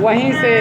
वहीं से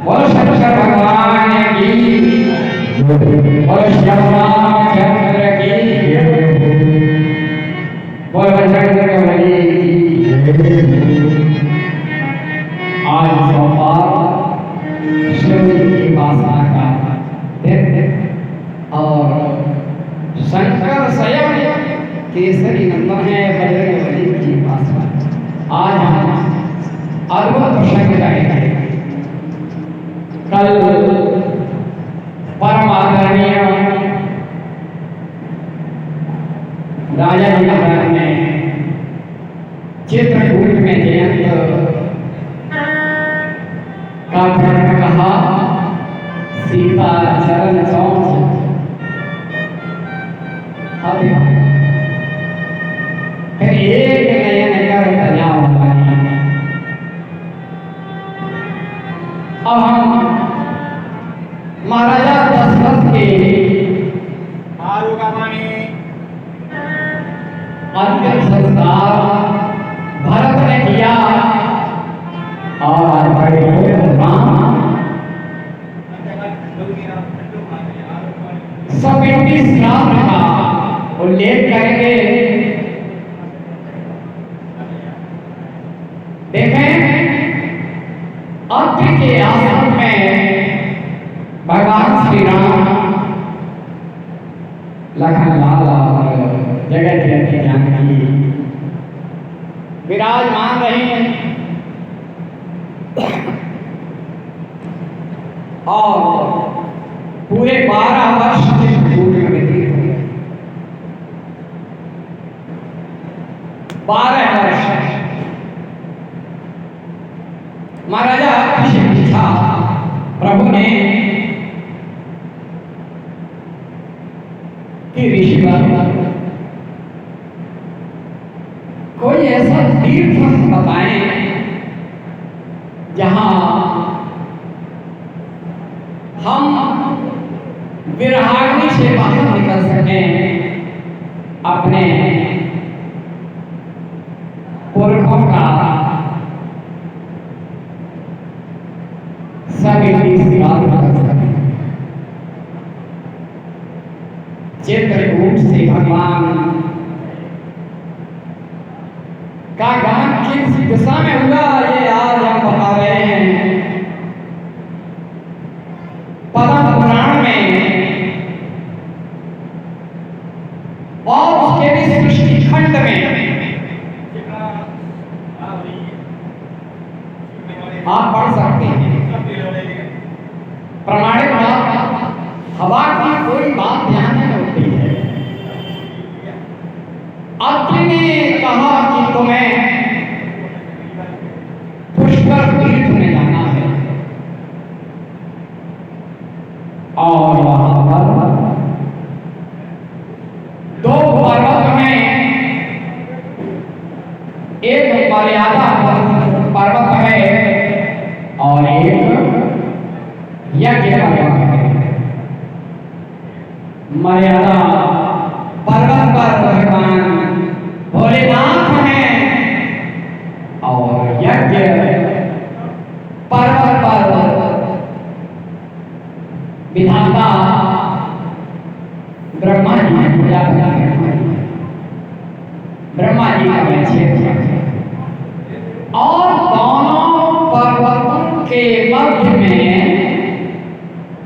बोलो शंकर भगवान की और श्यामा चंद्र की बोल चंद्र कमली आज सोमवार शिव की उपासना का दिन और शंकर स्वयं केसरी नंदन है बजरंगबली की उपासना। आज हम अद्भुत प्रसंग करेंगे। कल परम आदरणीय राजा जी महाराज ने चित्रकूट में जयंत का प्रण कहा, सीता चरण चौंस फिर एक नयन कर तजा अब हम महाराजा दशरथ के अंतिम संस्कार भरत ने किया और बड़े समिति श्राद्ध का उल्लेख करेंगे। देखें अत्रि के आश्रम में भगवान श्री राम लखन लाल और जगत जननी जानकी विराजमान रही हैं और पूरे 12 वर्ष चित्रकूट में व्यतीत हुए। 12 वर्ष महाराजा से पूछा प्रभु ने कि ऋषिवर कोई ऐसा तीर्थ बताएं जहां हम विरहाग्नि से बाहर निकल सकें, अपने पुरखों का सभी श्राद्ध कर सकें। चित्रकूट से भगवान का गमन किस दिशा में हुआ ये आज हम बता रहे हैं। पद्म पुराण में और उसके भी सृष्टि खंड में आप पढ़ सकते हैं। प्रमाणित बात हवा की कोई बात ध्यान में होती है। अत्रि ने कहा कि तुम्हें पुष्कर तीर्थ में जाना है और वहां पर 2 पर्वत में एक मर्यादा पर्वत है और एक यज्ञ पर्वत है। मर्यादा पर्वत पर भगवान भोलेनाथ हैं और यज्ञ पर्वत पर विधाता ब्रह्मा जी ने पूजा ब्रह्मा जी का क्षेत्र है और दोनों पर्वतों के मध्य में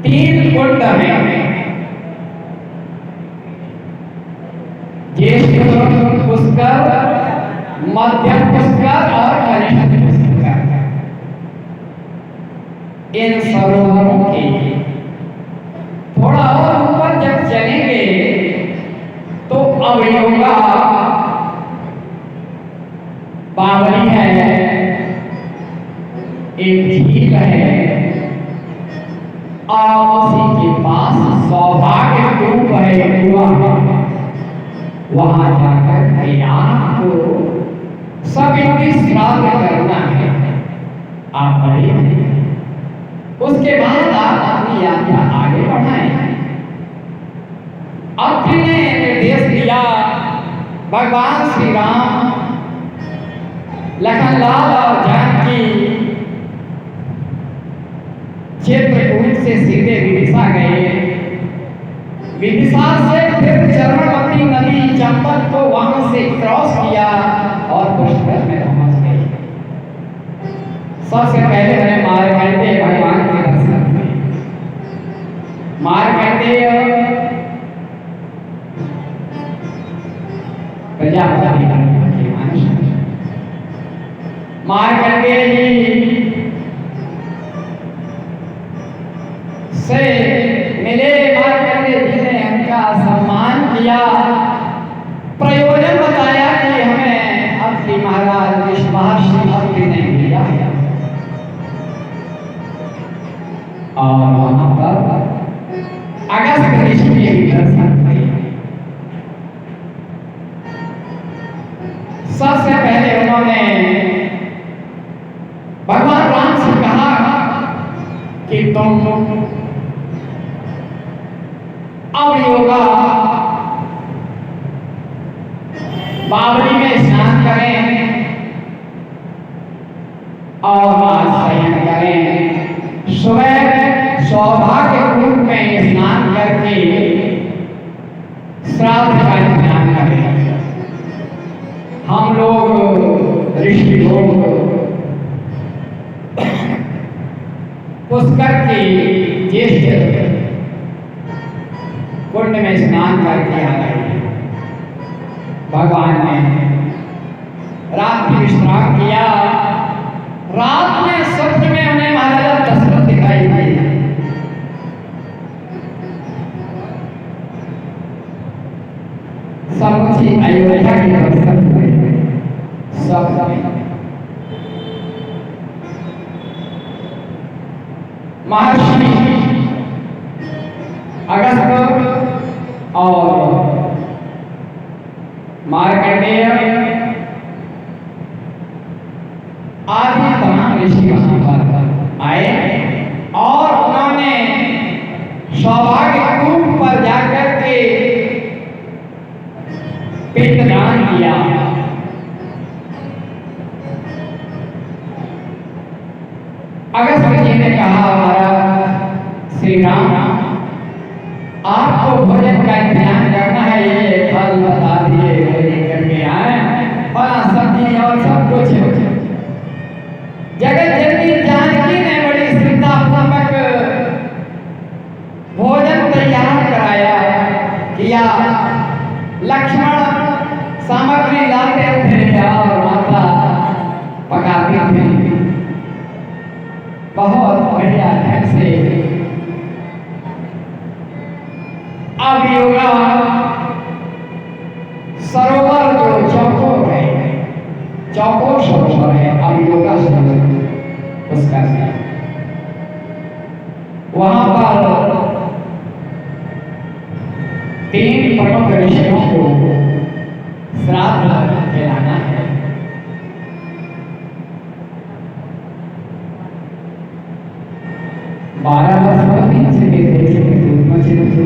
3 कुंड हैं। ज्येष्ठ पुष्कर, मध्यम पुष्कर और कनिष्ठ पुष्कर। इन सरोवरों के थोड़ा और ऊपर जब चलेंगे तो अवयोगा बावली है, एक झील है और उसी के पास सौभाग्य कूप है, कुआं। वहां जाकर भैयान को सभी श्राद्ध करना है। आप बढ़िए उसके बाद आप अपनी यात्रा आगे बढ़ाएं। अत्रि ने निर्देश दिया, भगवान श्री राम लखनलाल और जानकी चित्रकूट से सीधे विदिशा गए। विदिशा से फिर चरणवती नदी चंपक को वहां से क्रॉस किया और पुष्कर में पहुंच गए। सबसे पहले मैंने मार्कंडेय भगवान के दर्शन किए। मार्कंडेय प्रजापति के वंश, मार्कंडेय जी से मिले। मार्कंडेय जी ने उनका सम्मान किया, प्रयोजन बताया कि हमें अत्रि महाराज महर्षि अत्रि ने दिया है। और वहां पर अगस्त ऋषि के दर्शन किए। सबसे पहले उन्होंने भगवान राम से कहा कि तुम अब योगा बावली में स्नान करें और आज शयन करें। सुबह सौभाग्य कूप में स्नान करके श्राद्ध का स्नान करें। हम लोग ऋषि लोग पुष्कर की ज्येष्ठ कुंड में स्नान करके आ गए। भगवान ने रात में विश्राम किया। रात में स्वप्न में उन्हें महाराजा दशरथ दिखाई दिए। समूची अयोध्या के दर्शन हुए। सब महर्षि अगस्त और मार्कंडेय आदि तमाम ऋषि वहां पर आए और उन्होंने सौभाग्य कूप पर जाकर के पिंडदान किया। अगस्त जी ने कहा, महाराज श्री राम, आपको भोजन का इंतजाम करना है, ये फल बता दिए वो लेकर के आए, फला सब्जी और सब कुछ। जगत जननी जानकी ने बड़ी श्रद्धापूर्वक भोजन तैयार कराया किया। लक्ष्मण सामग्री लाते थे और माता पकाती थी। बहुत बढ़िया ढंग से अब योगा सरोवर जो चौकोर है, चौकोर सरोवर है, अब योगा सरोवर उसका है। वहां पर 3 प्रमुख ऋषियों को श्राद्ध खिलाना है। बारह वर्ष से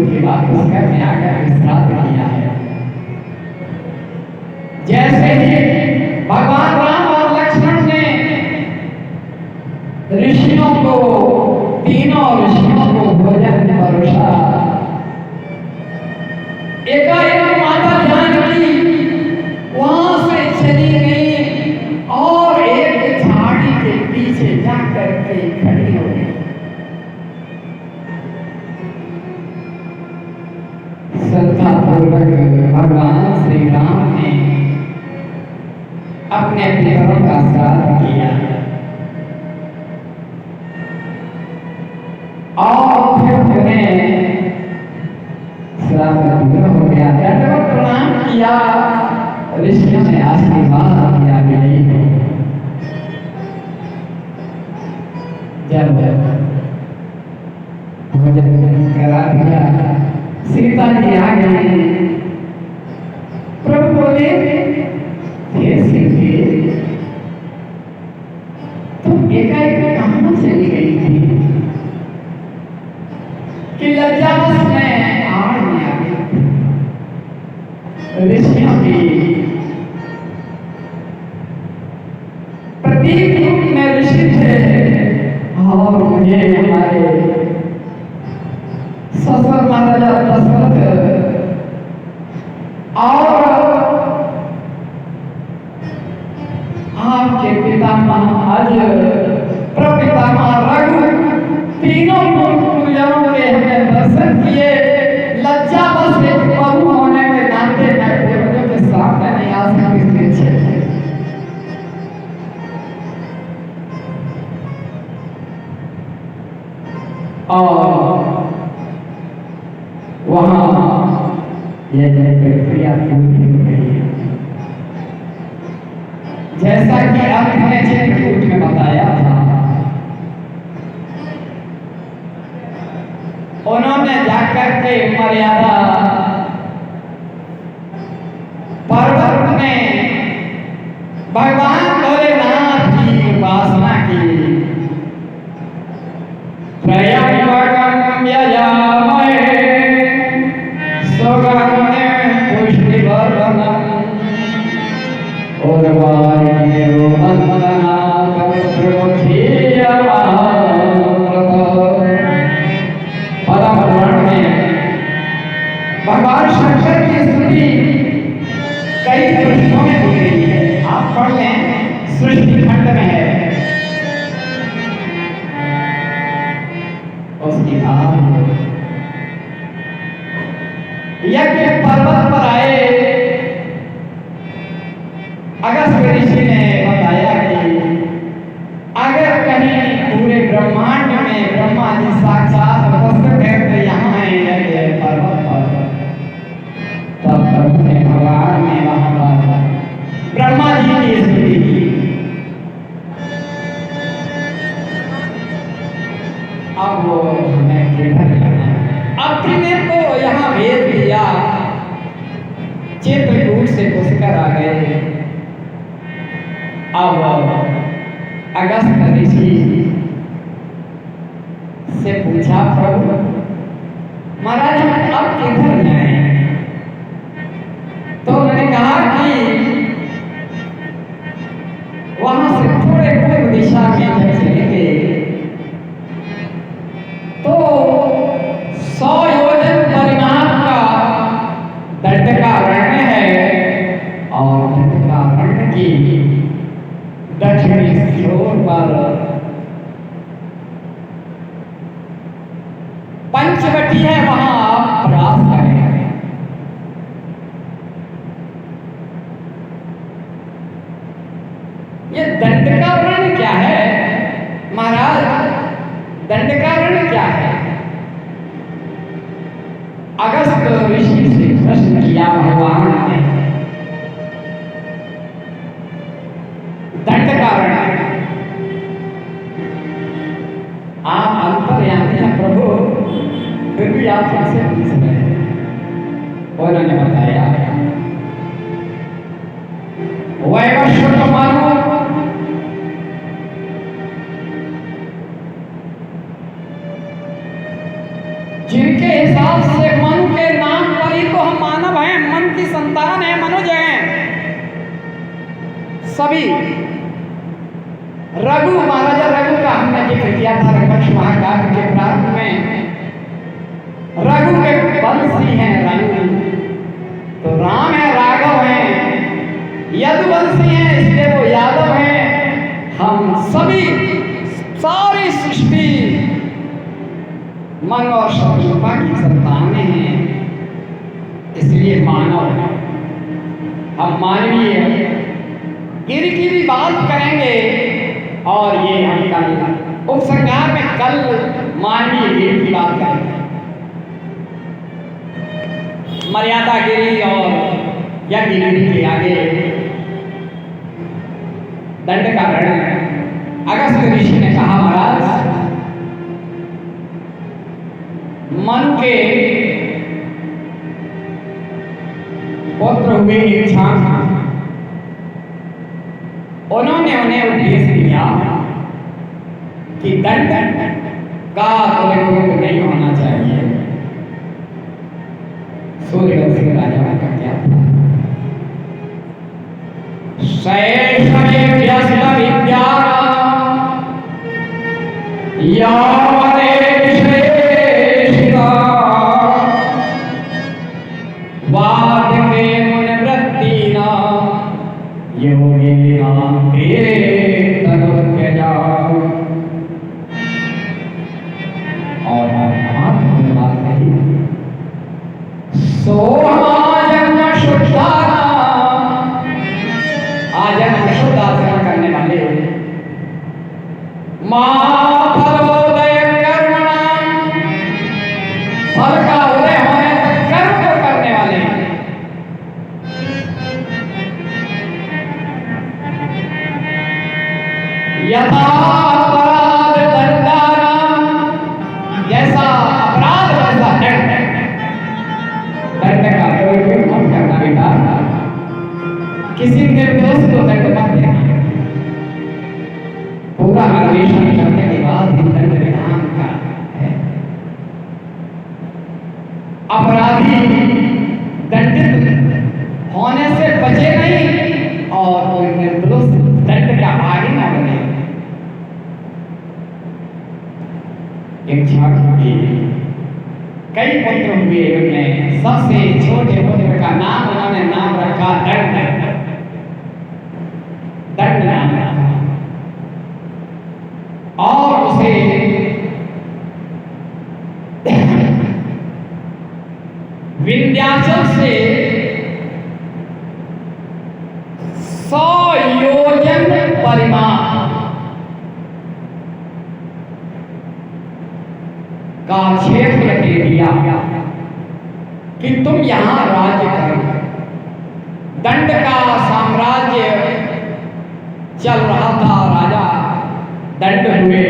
के बाद पुष्कर में आकर श्राद्ध किया है। जैसे ही भगवान राम और लक्ष्मण ने ऋषियों को, तीनों ऋषियों को भोजन परोसा, एकाएक माता जानकी वहां से चली गई और एक झाड़ी के पीछे जाकर के खड़ी हो गई। श्रद्धापूर्वक भगवान श्री राम ने अपने पितरों का श्राद्ध किया और फिर उन्हें श्राद्ध पूरा हो गया। दंडवत प्रणाम किया, ऋषियों ने आशीर्वाद किया। जब भोजन करा दिया, सीता जी आ गई। प्रभु बोले, हे सीते, तुम एकाएक कहां चली गई थी कि लज्जावश में आड़ में आ गई? ऋषियों की प्रतीक रूप में ऋषि थे और मुझे हमारे दर्शन किए, लज्जा बस एक बहू होने के नाते मैं पूर्वजों के सामने नहीं आ सकती थी। और वहाँ ये प्रक्रिया पूरी हो गई है। जैसा कि आपने चित्रकूट में बताया था, उन्होंने जाकर के मर्यादा पर्वत में भगवान भोलेनाथ की उपासना की। त्रयंबकं यजामहे सुगन्धिं पुष्टिवर्धनम् उर्वारुकमिव बन्धनात् परम पुराण में भगवान शंकर की स्तुति कई पृष्ठों में दी गई है। आप पढ़ लें, सृष्टि खंड में है। उसके बाद यज्ञ पर्वत पर आए, अगस्त्य ऋषि ने बताया कि अगर कहीं पूरे ब्रह्मांड में ब्रह्मा जी साक्षात उपस्थित है तो यहाँ है यज्ञ पर्वत पर। तब प्रभु ने भगवान ने वहां पर ब्रह्मा जी की स्तुति की। अब वो हमें किधर जाना है? अपने तो यहाँ भेज दिया, चित्रकूट से घुसकर आ गए। अब अगस्त्य ऋषि से पूछा, प्रभु महाराज हम अब किधर जाएं? तो उन्होंने कहा कि वहां से थोड़े पूर्व दिशा में जब चलेंगे तो 100 योजन परिमाप का दंडकारण्य है और दंडकारण्य की दक्षिणी छोर पर पंचवटी है, वहां आप प्रयास करें। ये दंडकारण्य क्या है महाराज? दंडकारण्य क्या है? अगस्त्य ऋषि से प्रश्न किया भगवान ने। दंडकारण्य आप अंतर्यामी हैं प्रभु, फिर भी आप हमसे पूछ रहे हैं। उन्होंने बताया, वैवस्वत मानो जिनके हिसाब से मन के नाम पर ही तो हम मानव हैं, मन की संतान है, मनुज हैं सभी। रघु, महाराजा रघु का हमने जिक्र किया था रघुवंश महाकाव्य के प्रारंभ में। रघु के वंशी हैं रघु, तो राम है, राघव हैं, यदुवंशी हैं इसलिए वो यादव हैं। हम सभी सारी सृष्टि मन और शत्रुता की संतानें हैं, इसलिए मानव है। हम मानवीय गिर की भी बात करेंगे और ये हम कल उपसंहार में कल मानवीय गिर की बात करेंगे। मर्यादा गिरी और यज्ञ गिरी के आगे दंडकारण्य। अगस्त्य ऋषि ने कहा, महाराज मनु के पुत्र हुए इच्छांक, उन्होंने उन्हें उपदेश दिया कि दंड का तुल्य नहीं होना चाहिए। सूर्यवंशी राजा का क्या था? शैशवे व्यस्त विद्या और सो आजन्म शुद्धानाम, आजन्म शुद्ध आचरण करने वाले, मां फलोदय कर्मणाम, फल का उदय होने तक कर्म को करने वाले, यथा अपराध दंडानाम, जैसा अपराध वैसा दंड। दंड का प्रयोग मत करना बेटा, किसी निर्दोष को दंड मत देना। पूरा अन्वेषण करने के बाद ही दंड विधान का है। अपराधी दंडित होने से बचे नहीं और कोई निर्दोष दंड का भागी न बने। एक छात्र के कई पुत्र हुए, उनमें सबसे छोटे पुत्र का नाम उन्होंने नाम रखा दंड। दंड नाम रखा और उसे विंध्याचल से 100 योजन परिमाण का क्षेत्र दे दिया कि तुम यहां राज्य करो। दंड का साम्राज्य चल रहा था, राजा दंड हुए।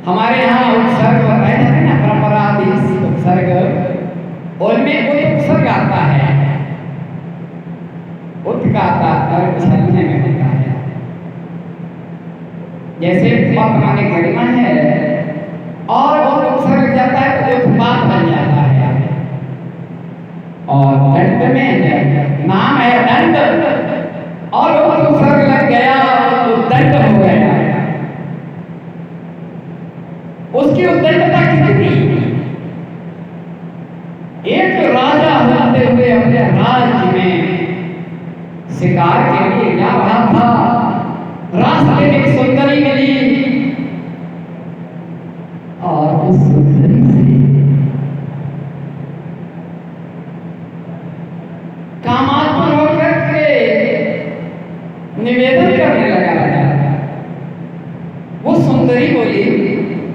हमारे यहाँ उत्सर्ग बताए जाते ना, परंपराधीश उत्सर्ग, उनमें कोई उत्सर्ग आता है, उत्काता कर्म चलने में होता है। जैसे पद माने गरिमा है और वो उत्सर्ग जाता है तो उत्पात बन जाता है। और दंड में नाम है दंड और वो उत्सर्ग लग गया तो दंड हो गया। उसकी उद्दंडता कितनी, एक राजा होते हुए अपने राज्य में शिकार के लिए जा रहा था, रास्ते में एक सुंदरी मिली और उस सुंदरी से कामात्मक होकर के निवेदन करने लगा राजा। वो सुंदरी बोली,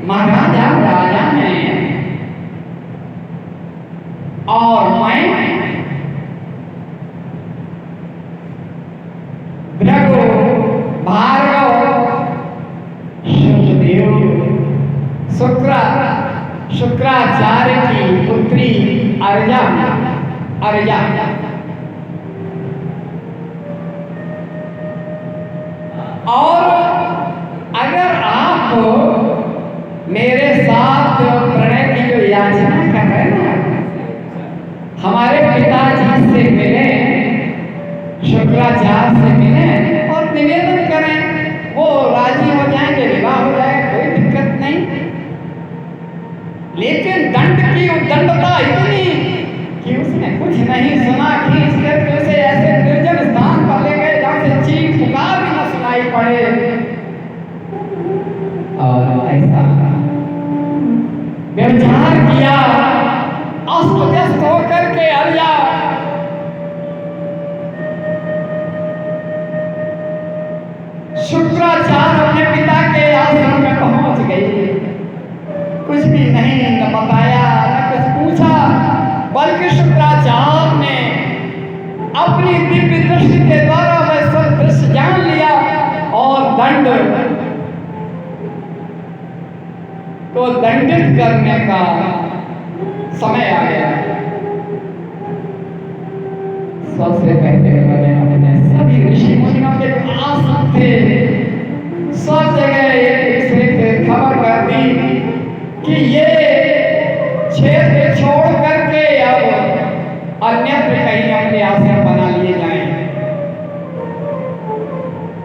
महाराजा राजा हैं और मैं भृगु, भार्गव, शुक्रदेव, शुक्राचार्य की पुत्री अर्या। और अगर आप मेरे साथ प्रणय की जो याचना कर रहे हैं ना, हमारे पिताजी से मिले, शुक्राचार्य से मिले और निवेदन करें, वो राजी हो जाएंगे, विवाह हो जाए, कोई दिक्कत नहीं। लेकिन दंड की उद्दंडता इतनी कि उसने कुछ नहीं सुना, खींच करके उसे ऐसे निर्जन स्थान पर ले गए जहां से चीख पुकार भी न सुनाई पड़े। और ऐसा व्यवहार किया, अस्त व्यस्त होकर के अर्या शुक्राचार्य अपने पिता के आश्रम में पहुंच गई। कुछ भी नहीं, न बताया न कुछ पूछा, बल्कि शुक्राचार्य ने अपनी दिव्य दृष्टि के द्वारा वह सब दृश्य जान लिया और दंड को दंडित करने का समय आ गया। सबसे पहले मैंने सभी ऋषि मुनियों के आसन थे, सब जगह एक दूसरे से खबर कर दी कि ये क्षेत्र छोड़ करके अब अन्यत्र कहीं अपने आश्रम बना लिए जाएं।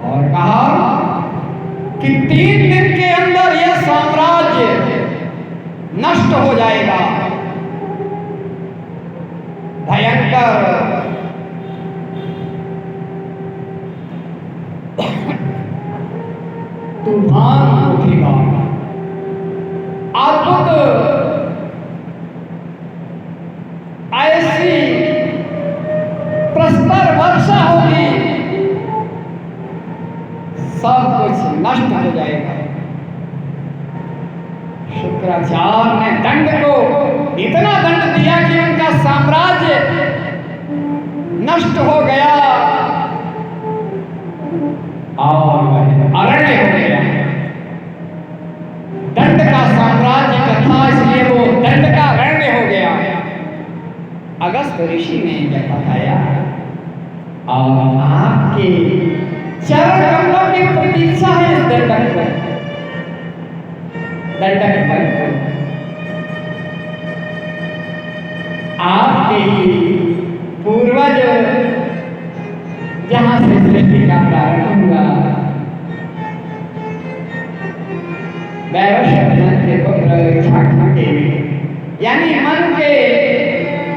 और कहा कि 3 दिन के अंदर यह साम्राज्य नष्ट हो जाएगा। भयंकर तूफान उठेगा। शुक्राचार्य ने दंड को इतना दंड दिया कि उनका साम्राज्य नष्ट हो गया और वह अरण्य हो गया। दंड का साम्राज्य का था, इसलिए वो दंड का अरण्य हो गया। अगस्त ऋषि ने यह बताया और आपके चरण कमलों की प्रतीक्षा है इस दंडक पर। दंडक पर आपके पूर्वज जहां से सृष्टि का प्रारंभ हुआ, वैवस्वत के पुत्र इक्ष्वाकु के, यानी मन के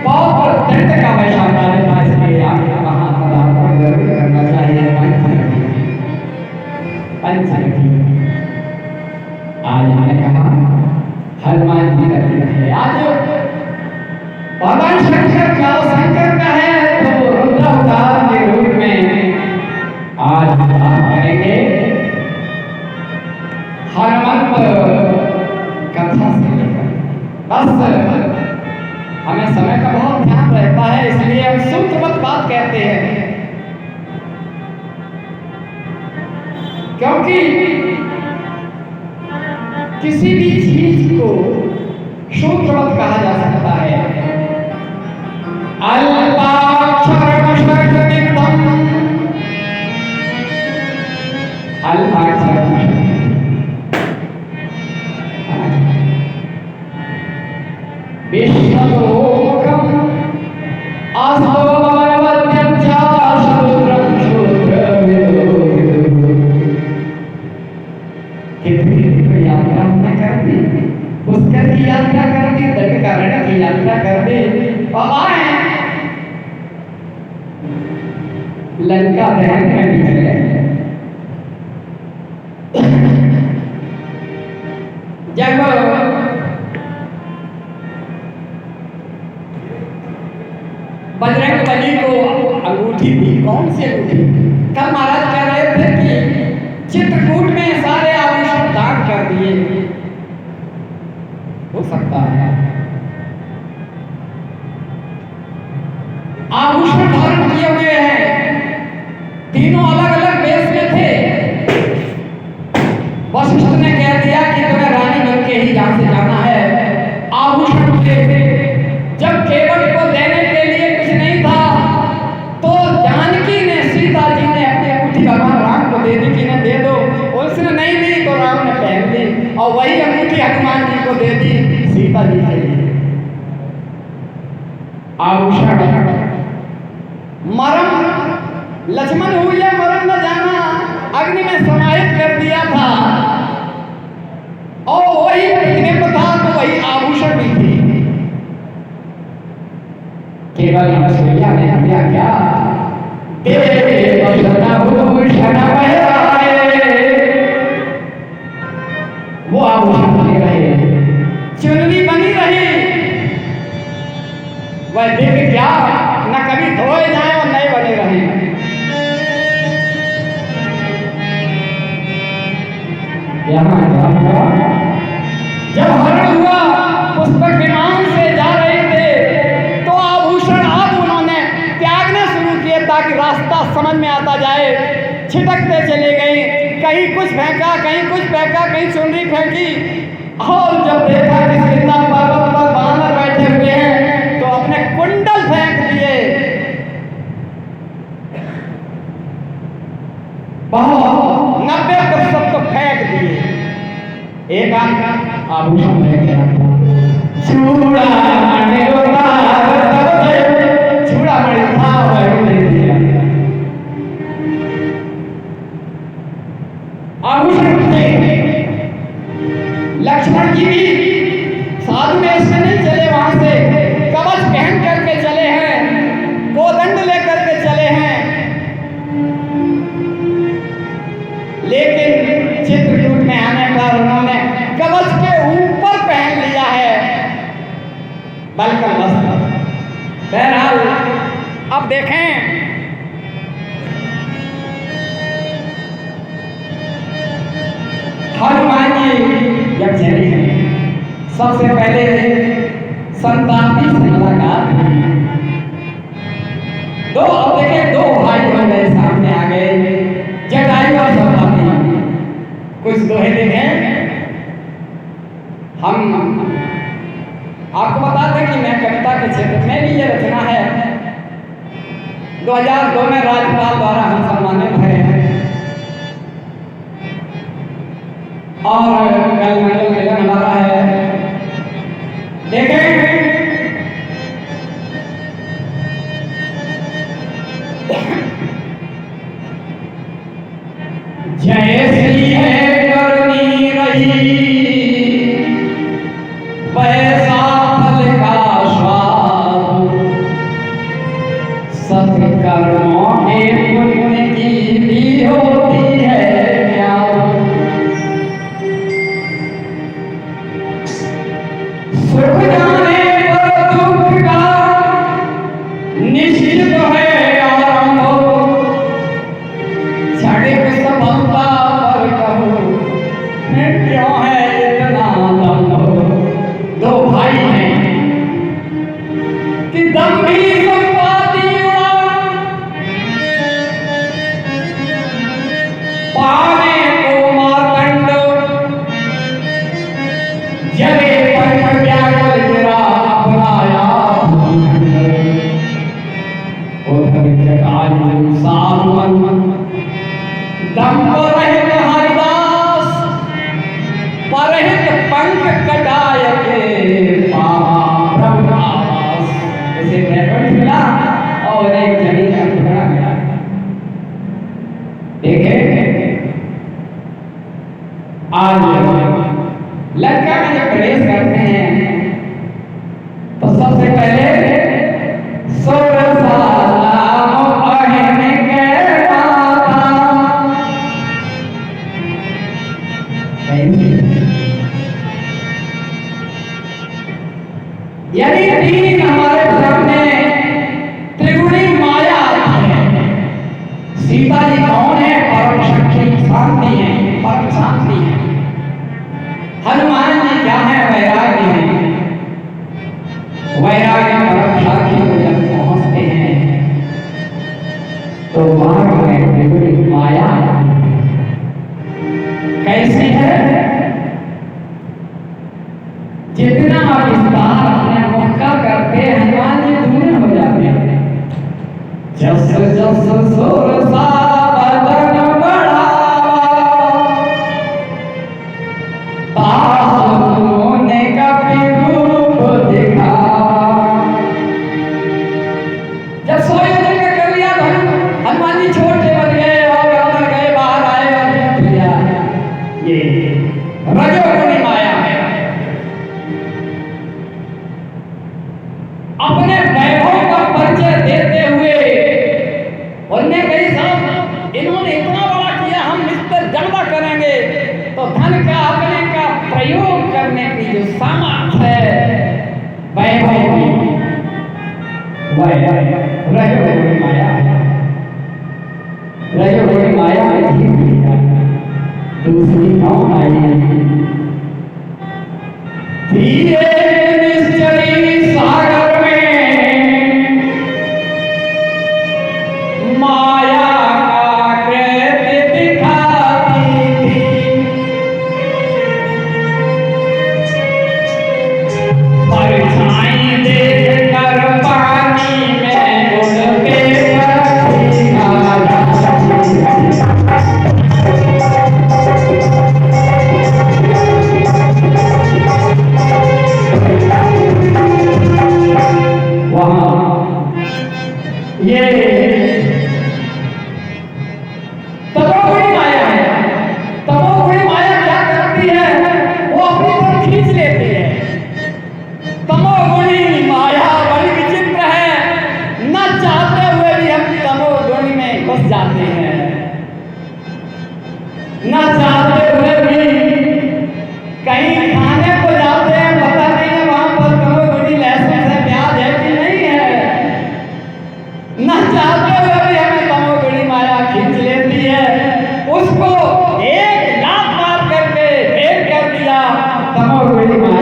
पौत्र दंड का वैशाखाले था, इसलिए आपको वहां पदार्पण जरूर करना चाहिए। पंचमुखी आज हमने कहा हनुमान जी का दिन है। आज भगवान शंकर का शंकर का है, तो रुद्रावतार के रूप में आज हम बात करेंगे हनुमंत कथा से लेकर। बस हमें समय का बहुत ध्यान रहता है, इसलिए हम सूत्रबद्ध बात कहते हैं, क्योंकि किसी भी चीज को सूत्रबद्ध कहा जा सकता है। पुष्कर की यात्रा कर दी, दंडकारण्य की यात्रा कर दी और आए लंका दहन में निकले। जब बजरंगबली को अंगूठी दी, कौन सी अंगूठी? कल महाराज कह रहे थे कि चित्रकूट में सारे आभूषण दान कर दिए। हो सकता है आभूषण धारण किए हुए हैं, तीनों अलग अलग वेश में थे। वशिष्ठ ने कह दिया कि तुम्हें रानी बन के ही यहां से जाना है। आभूषण थे। जब केवट को देने के लिए कुछ नहीं था, तो जानकी ने, सीता जी ने अपनी अंगूठी भगवान राम को दे दी कि दे दो। उसने नहीं दी तो राम ने पहन ली और वही अंगूठी हनुमान जी को दे दी सीता जी के लिए। आभूषण मरम लक्ष्मण हुए मरम न जाना, अग्नि में समाहित कर दिया था और वही प्रतिबिंब था, तो वही आभूषण भी थे। केवल रसोईया ने किया क्या? वो आभूषण बने रहे, चुनरी बनी रही। वह देख क्या न कभी धोए जाए और नए बने रहे। जब हरण हुआ, पुष्पक विमान से जा रहे थे, तो आभूषण आप उन्होंने त्यागना शुरू किए ताकि रास्ता समझ में आता जाए। छिटकते चले गए, कहीं कुछ फेंका, कहीं कुछ फेंका, कहीं चुनरी फेंकी। और जब देखा कि सीता पर्वत पर बानर बैठे हुए हैं, तो अपने कुंडल फेंक दिए। बहुत 90% तो फेंक दिए। एक आभूषण रह गया, चूड़ा चूड़ा मणि था, वह ले दिया। आभूषण लक्ष्मण जी भी साधु में से नहीं चले, वहां से कवच पहन करके चले हैं, गोदंड लेकर के चले हैं। लेकिन चित्रकूट में आने पर उन्होंने कवच के ऊपर पहन लिया है बलकर वस्त्र। बहरहाल अब देखें, हनुमान जी जब चले हैं कुछ दोहे देखें। हम आपको बता दें कि मैं कविता के क्षेत्र में भी ये रचना है 2002 में राज्यपाल द्वारा हम सम्मानित हैं और कल मेडल मिलन हमारा है। देखें जैसी है करनी रही वैसा फल का स्वाद, सत्कर्मों के पुण्य की भी होती है म्याद। सुख जाने पर दुख का निश्चित है आरंभ, क्षणिक सफलता पर कहो क्यों है इतना दम। दो भाई हैं कि दम भी संपादी पाने को मार्तंड, जले पर व्याकुल गिरा अपनाया उधर जगाई सावन। दम परहित हरिदास परहित पंख कटाय के पावा आवास। इसे बैकवर्ड मिला और एक जनी का टुकड़ा मिला। देखे आज लड़का में जब प्रवेश करते हैं तो सबसे पहले यदि तीन हमारे सामने त्रिगुणी माया आती है। सीता जी कौन है? परम शक्ति शांति है, परम शांति है। हनुमान जी क्या है? वैराग्य है। वैराग्य परम शांति को जब पहुंचते हैं तो मार्ग में त्रिगुणी माया कैसी है? जितना विस्तार अपने मुख का करते हनुमान जी दूर हो जाते हैं। जस जस सुर सा बदन बढ़ावा, तासुओं ने कपि रूप दिखा। जब सोयोजन का कर लिया हनुमान जी छोटे बन गए और अंदर गए, बाहर आए और लिया। ये रजोगुणी माया है। अपने वैभव का परिचय देते हुए उन्हें कही साहब इन्होंने इतना बड़ा किया, हम इस पर ज्यादा करेंगे। तो धन का अपने का प्रयोग करने की जो सामर्थ्य है वैभव की, रजोगुणी माया है। रजोगुणी माया दूसरी कौन आई? धीरे निश्चली सागर माया का कृत्य दिखाती थी। परछाई देख कर पानी में उड़ के जाते हैं, न चाहते हुए भी कहीं खाने को जाते हैं, पता नहीं है वहां पर कभी लहसुन से प्याज है कि नहीं है। न चाहते हुए भी हमें तमोगुणी माया खींच लेती है। उसको एक लात मार करके भेंट कर दिया तमोगुणी माया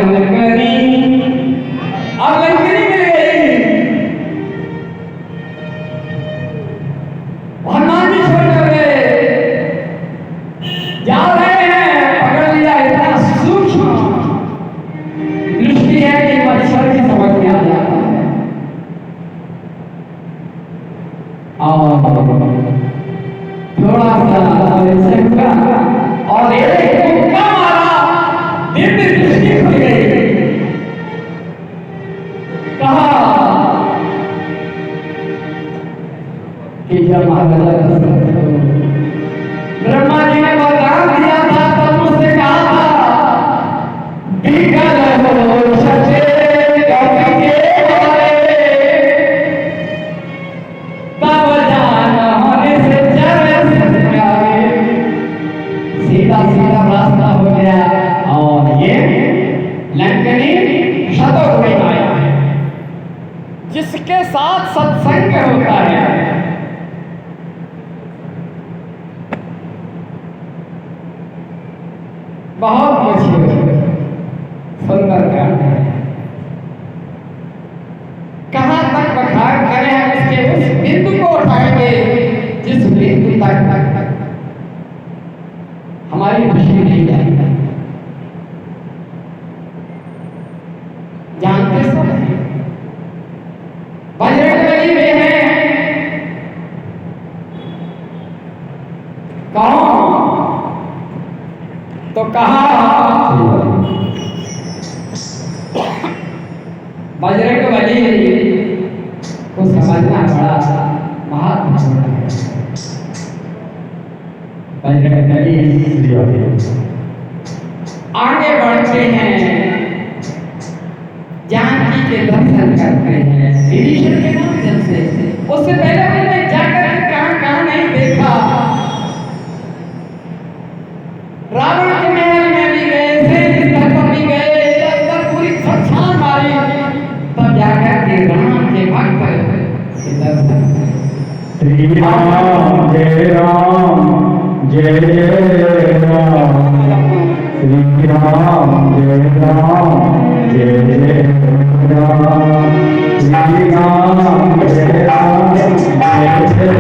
लंकनी, अब लंकनी मिल गई। हनुमान जी छोड़ गए, जा रहे हैं, पकड़ लिया। इतना सूक्ष्म दृष्टि है कि मच्छर की समझ में आ जाता है। और थोड़ा सा और एक मुक्का मारा, दिव्य दृष्टि खुल गई। कहा कि जब ब्रह्मा जी ने वरदान दिया था तब मुझसे कहा था सीधा सीधा रास्ता हो गया। और ये लंकनी शतकोई आया है, जिसके साथ सत्संग होता है बहुत मुझे सुंदर करता है। कहां तक बखान करें उसके उस बिंदु को उठाएंगे जिस बिंदु तक हमारी दृष्टि नहीं जाती। जानते सब हैं, बजरंगबली में है कौन? तो कहा बजरंगबली को समझना बड़ा महत्वपूर्ण है। बजरंगबली आगे बढ़ते हैं, जानकी के दर्शन करते हैं विभीषण के माध्यम से। उससे पहले उन्होंने जाकर कहां नहीं देखा। रावण के महल में भी गए, श्रीलंका पर भी गए, अंदर पूरी छान मारी, तब जाकर के राम के भक्त के दर्शन। श्री राम जय राम जय जय राम, श्री राम जय राम जय जय राम, श्री राम जय राम जय जय राम, श्री राम जय राम जय जय राम, श्री राम जय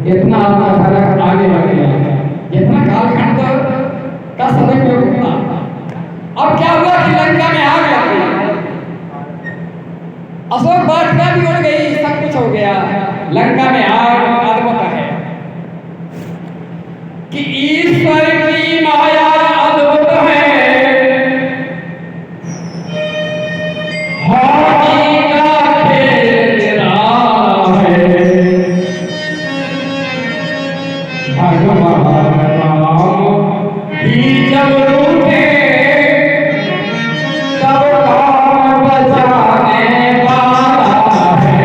इतना फर्क आगे बढ़ गया, जितना कालखंड का समय में होता। अब क्या हुआ कि लंका में आग लग गई। अशोक वाटिका भी उड़ गई, सब कुछ हो गया। लंका में आग अद्भुत है कि ईश्वर की माया अद्भुत है। हॉकी का खेल निराला है। भगवान राम ही जब रूठे तब कौन बचाने वाला है।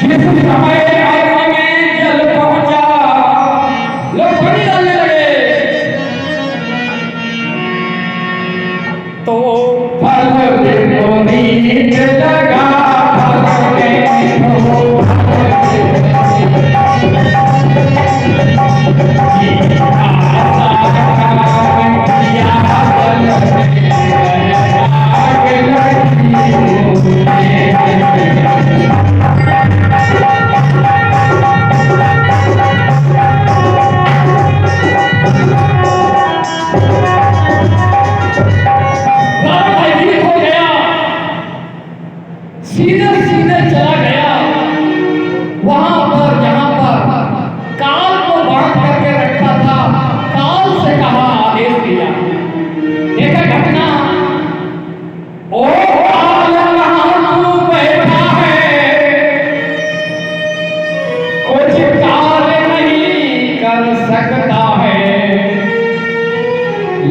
जिस समय अग्नि में जल पहुंचा, लोग पानी डालने लगे, तो फल विपरीत लगा। फल सीधे सीधे चला गया वहां पर जहां पर काल को बांध करके रखा था। काल से कहा, आदेश दिया, देखा घटना, ओ काल कहां तू बैठा है, कुछ काल नहीं कर सकता है।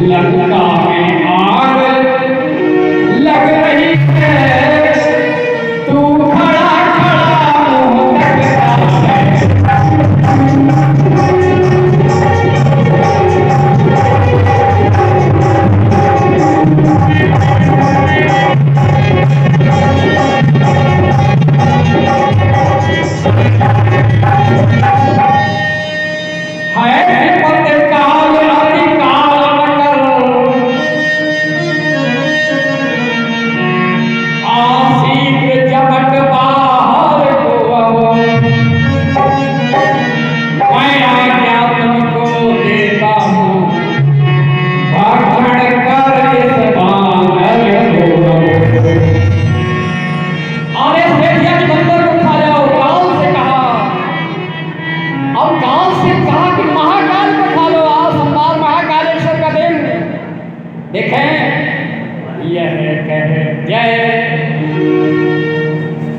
लंका में आग लग रही है, तू खड़ा खड़ा मुंह तकता है। है पत काल अति काल मकर, आशीत जपट बाहर को अब, मैं आज्ञा तुमको देता हूँ, भक्षण कर इस बानर को। आदेश दे दिया कि बंदर को खा जाओ। काल से कहा, अब काल से कहा कि महाकाल को खा लो। आज सोमवार महाकालेश्वर का दिन। देखें, यह कहे जय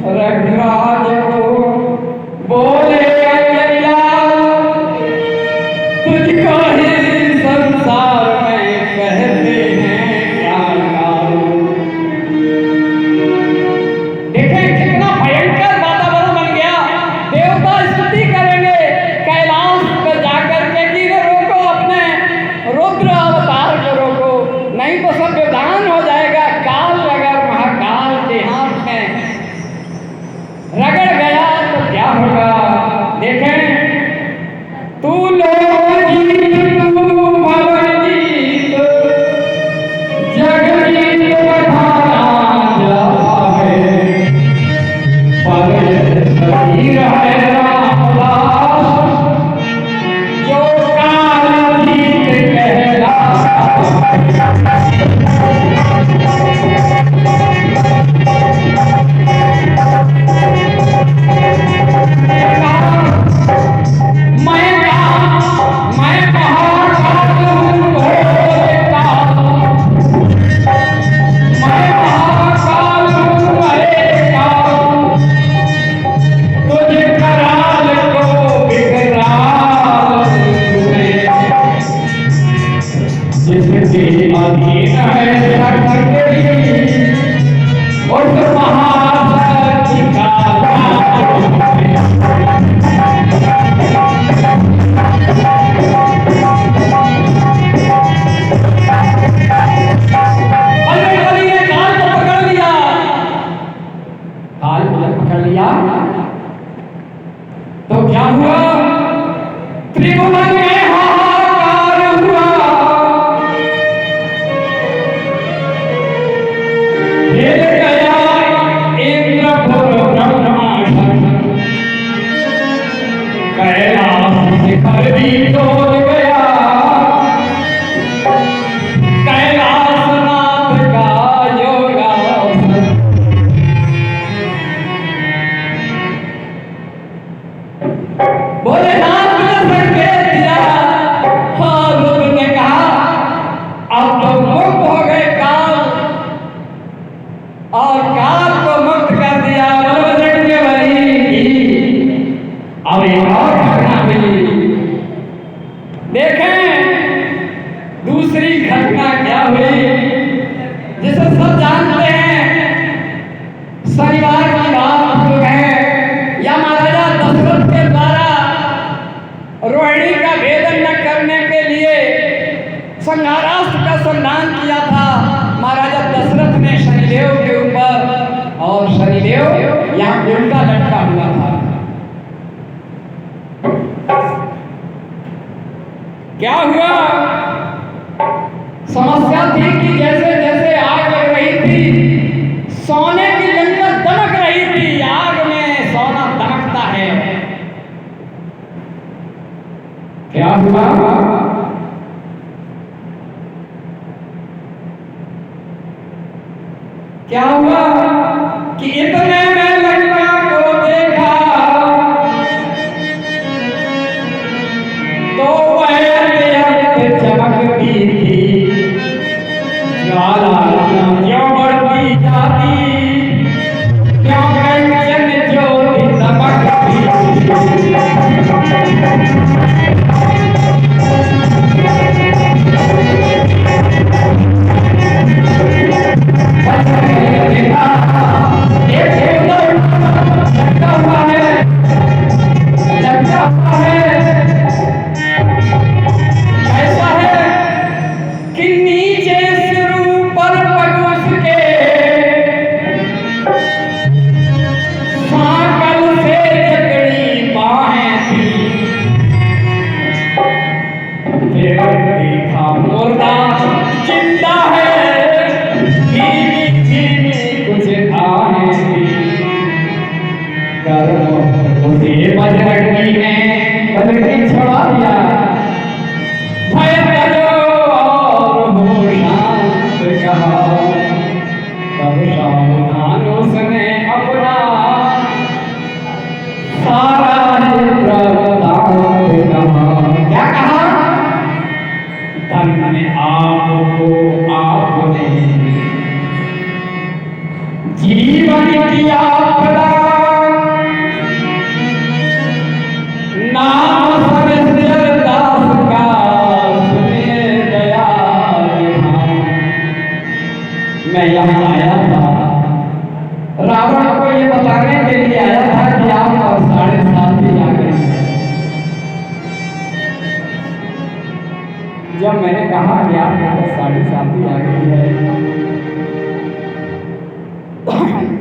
रघुराज को बोले अकेला, तुझको ही संसार में कहते हैं क्या काल। देखें कितना भयंकर वातावरण बन गया। देवता स्तुति करेंगे कैलाश पर जाकर के कि रोको, अपने रुद्र अवतार को रोको, नहीं तो सब व्यवधान हो जाएगा। काल अगर महाकाल के हाथ में रगड़ गया तो क्या होगा। देखें, तू लोग जीत, तू भवन जीत, जग जीत बधाना जा है, पर शरीर है रामदास, जो काल जीत कहलाता। मैं महाकाल हूँ भोले काल, मैं महाकाल हूँ भोले काल, तुझे कराल को बिकराल में, जिसके अधीन है उस महाशक्ति का पकड़ लिया तो क्या हुआ। त्रिभुवन में हाहाकार हुआ, डोल गया कैलाशनाथ का योगासन। भोलेनाथ ने संकेत दिया, हाँ रुद्र ने कहा अब तो मुक्त हो गए काल, और काल को मुक्त कर दिया बलभद्र बलि। अब एक और घटना मिली, देखें दूसरी घटना क्या हुई जिसे सब जानते हैं। शनिवार की बात है, या महाराजा दशरथ के द्वारा रोहिणी का भेदन न करने के लिए संहारास्त्र का संधान किया था महाराजा दशरथ ने शनिदेव के ऊपर, और शनिदेव यहाँ उल्टा लटका हुआ था। क्या हुआ, समस्या थी कि जैसे जैसे आग लग रही थी, सोने की लंकर दमक रही थी। आग में सोना दमकता है। क्या हुआ, क्या हुआ कि इतने में लंका को देखा तो वह चमकती थी, ज्वाला क्यों बढ़ती जाती, क्यों कंचन ज्योति दमकती। बजरंगी छुड़ा दिया, भय करो और हो शांत कहा। तब सावधान उसने अपना सारा वृत्तांत कहा। क्या कहा, धन्य आपको आपने जीवन किया प्रदान, नाम समझकर दास का सुने दया विधान। मैं यहाँ आया था, रावण को ये बताने के लिए आया था कि आप 7:30 आ गए। जब मैंने कहा कि आप 7:30 आ गई है,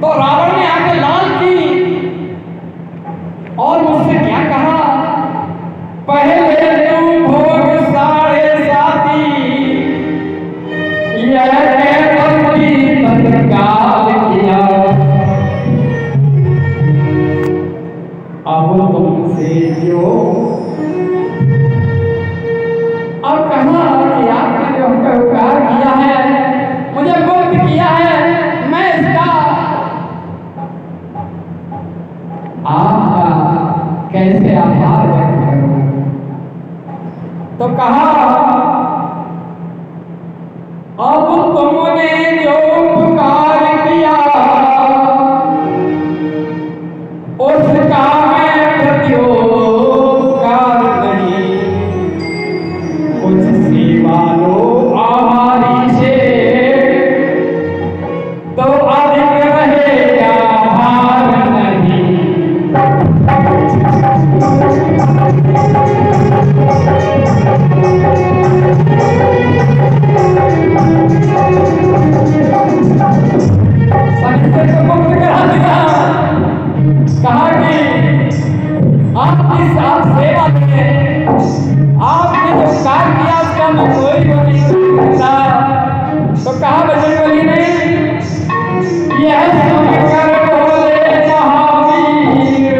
तो रावण ने आके लाल की और मुझसे क्या कहा, पहले तू भोग 7:30 यह तत्काल किया, अब तुमसे जो अब कहा कि आपने जो हमको उपकार किया है, मुझे मुक्त किया है, मैं इसका आपका कैसे आभार व्यक्त करूं। तो कहा अब तुमने जो उपकार किया उसका मैं प्रत्युपकार नहीं, कुछ सेवा लो आभारी से तो अधिक रहेगा भार नहीं। कहा कि आपकी साथ सेवा में आपने जो कार्य किया उसका मैं कोई नहीं सकता। तो कहा बजरंगबली ने, यह सुनकर बोले महावीर,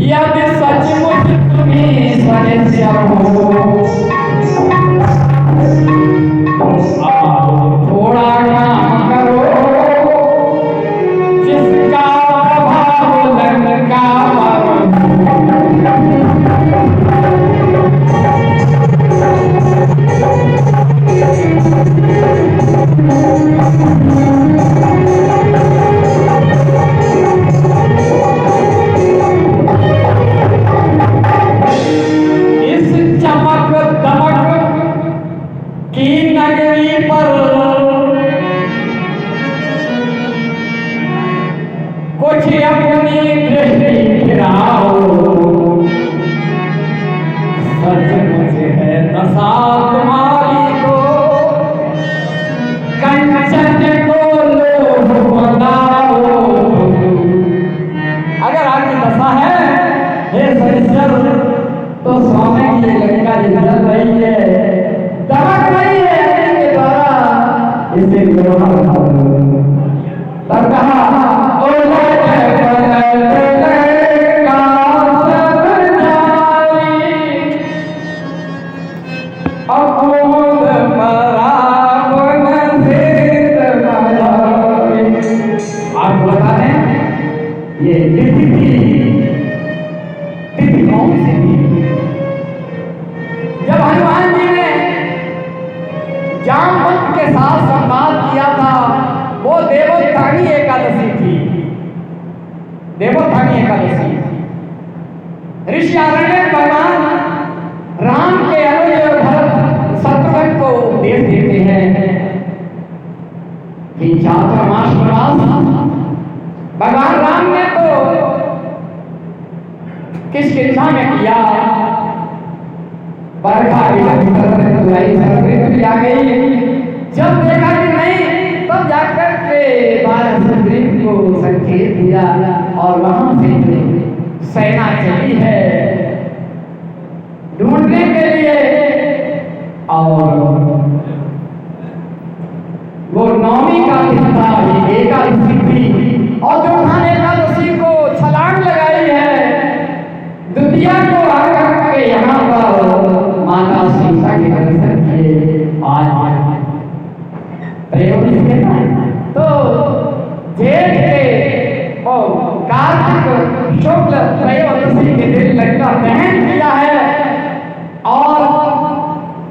यदि थोड़ा काम करो जिसका प्रभाव लंका इस चमक दमक की नगरी पर कुछ अपनी दृष्टि गिराओ। सचमुच है दशा तुम्हारी तो कंचन को लोभ बनाओ। अगर आपकी दशा है हे सरिश्चर तो सोने की लंका जल रही है, दमक रही है अग्नि के द्वारा, इसे ग्रहण करो। तब कहा ओ आपको बता दें ये तिथि कौन सी थी? जब हनुमान जी ने जामवंत के साथ संवाद किया था वो देवोत्थानी एकादशी थी। देवोत्थानी एकादशी ऋषि आरण्यक भगवान राम के अनुज भरत शत्रुघ्न को उपदेश देते हैं कि चातुर्मास प्रवास भगवान राम ने तो किस किस्सा में किया, बरखा भी आ गई। जब देखा कि नहीं तब जाकर के बारह को संकेत दिया और वहां से सेना चली है ढूंढने के लिए। और वो नौवीं का दिन था, एकादशी थी और जो एकादशी को छलांग लगाई है द्वितीया को आकर के यहाँ पर माता सीता के दर्शन किए। आज प्रयोग तो जेठ के और कार्तिक शुक्ल त्रयोदशी के दिन लंका दहन किया है और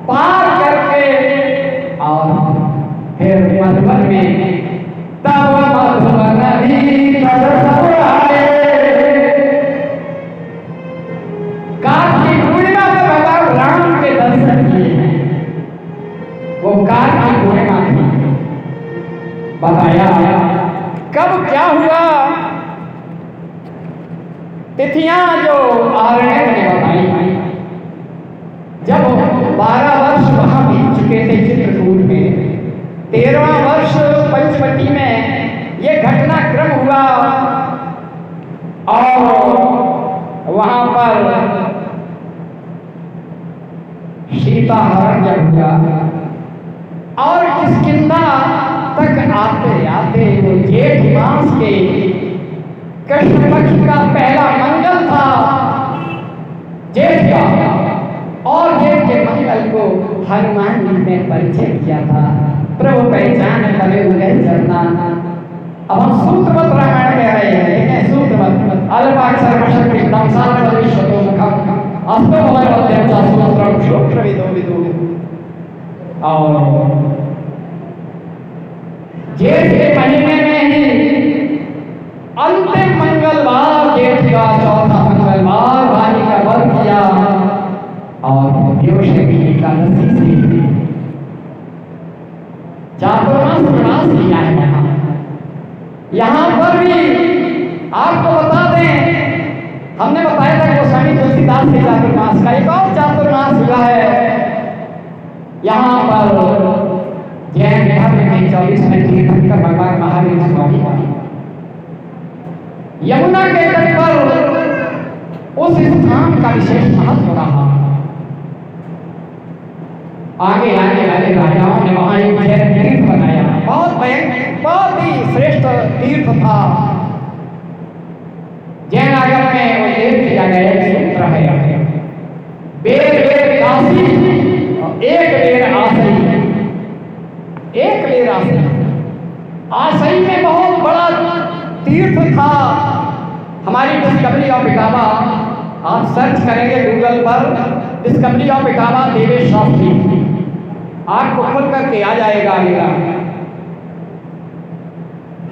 पार करके और फिर मधुबन में तब मधुबन भी कार्तिक पूर्णिमा में भगवान राम के दर्शन किए हैं। वो कार्तिक पूर्णिमा थी। बताया कब क्या हुआ, तिथियां जो आरण्यक ने बताई। जब 12 वर्ष वहां बीत चुके थे चित्रकूट में, 13वां वर्ष पंचवटी में ये घटनाक्रम हुआ और वहां पर सीता हरण जब हुआ और किष्किंधा तक आते आते वो जेठ मास के कृष्ण पक्ष का पहला मंगल था जेठ का, और जेठ के मंगल को हनुमान जी ने परिचय किया था। प्रभु पहचान करे उदय चरना। अब हम सूत्रवत रामायण कह रहे हैं, देखें सूत्रवत अल्पाक्षर शक्ति दमसार विश्वतो मुखम अस्तो भवद्यं च सूत्रम सूत्र विदो विदो। और जेठ के महीने में ही अंतिम मंगलवार, जेठ का चौथा मंगलवार वाणी का वध किया और देवशक्ति एकादशी से चातुर्मास प्रवास किया है। यहाँ पर भी आपको बता दें, हमने बताया था गोस्वामी तुलसीदास के चातुर्मास का एक और चातुर्मास हुआ है। यहाँ पर जैन धर्म में 24 में तीर्थंकर भगवान महावीर स्वामी यमुना के तट पर उस स्थान का विशेष महत्व रहा। आगे आने वाले राजाओं ने वहां एक जैन तीर्थ बनाया, बहुत ही श्रेष्ठ तीर्थ था। जैन आगम में उल्लेख किया गया सूत्र है आसई में बहुत बड़ा तीर्थ था। हमारी डिस्कवरी ऑफ इटावा, आप सर्च करेंगे गूगल पर डिस्कवरी ऑफ इटावा देवेश शास्त्री, आपको खुल करके आ जाएगा मेरा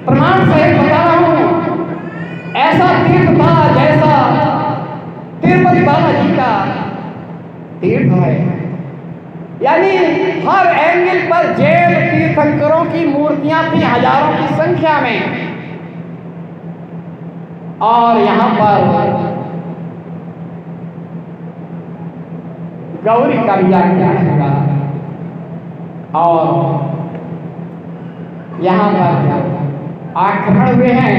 प्रमाण सहित बता रहा हूं। ऐसा तीर्थ था जैसा तिरुपति बालाजी का तीर्थ है, यानी हर एंगल पर जैन तीर्थंकरों की मूर्तियां थी हजारों की संख्या में। और यहां पर गौरी का भी आख्यान होगा और यहां पर आक्रमण हुए हैं,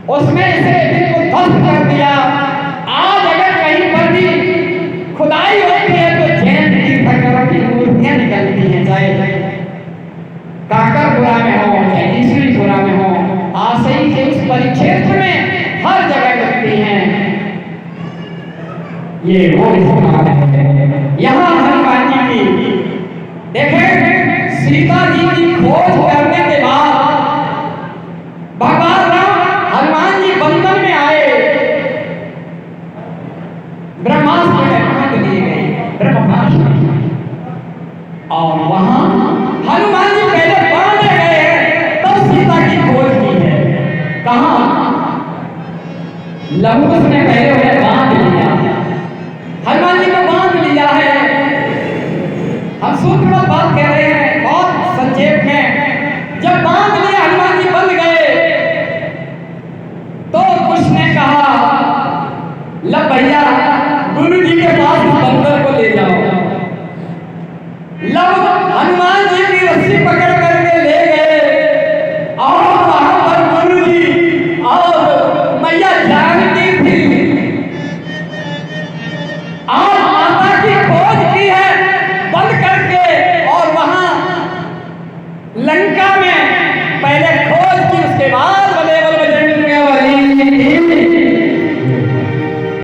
उसमें से बिल्कुल ध्वस्त कर दिया। आज अगर कहीं पर भी खुदाई होती है तो जैन तीर्थंकरों की मूर्तियां निकलती हैं, चाहे काकरपुरा में हो चाहे ईश्वरीपुरा में हो, आसई के उस परिक्षेत्र में हर जगह लगती हैं। ये वो स्थान है। यहाँ हनुमान जी की देखें, सीता जी की खोज करने के बाद भगवान राम हनुमान जी बंधन में आए, ब्रह्मास्त्र में बांध लिए गए, ब्रह्मास्त्र, और वहां हनुमान जी पहले बांधे गए हैं, तब सीता की खोज की है। कहां? लंकुश ने पहले उन्हें बांध लिया, हनुमान जी को बांध लिया है। हम सूत्र में बात कह रहे हैं बहुत संक्षेप में। जब बांध लिया, हनुमान जी बंध गए, तो कुछ ने कहा, लब भैया गुरु जी के पास बंदर को ले जाओ। लब हनुमान जी की रस्सी पकड़ करके ले गए और वहां पर गुरु जी और मैया जानकी थी और माता की खोज की है बंद करके, और वहां लंका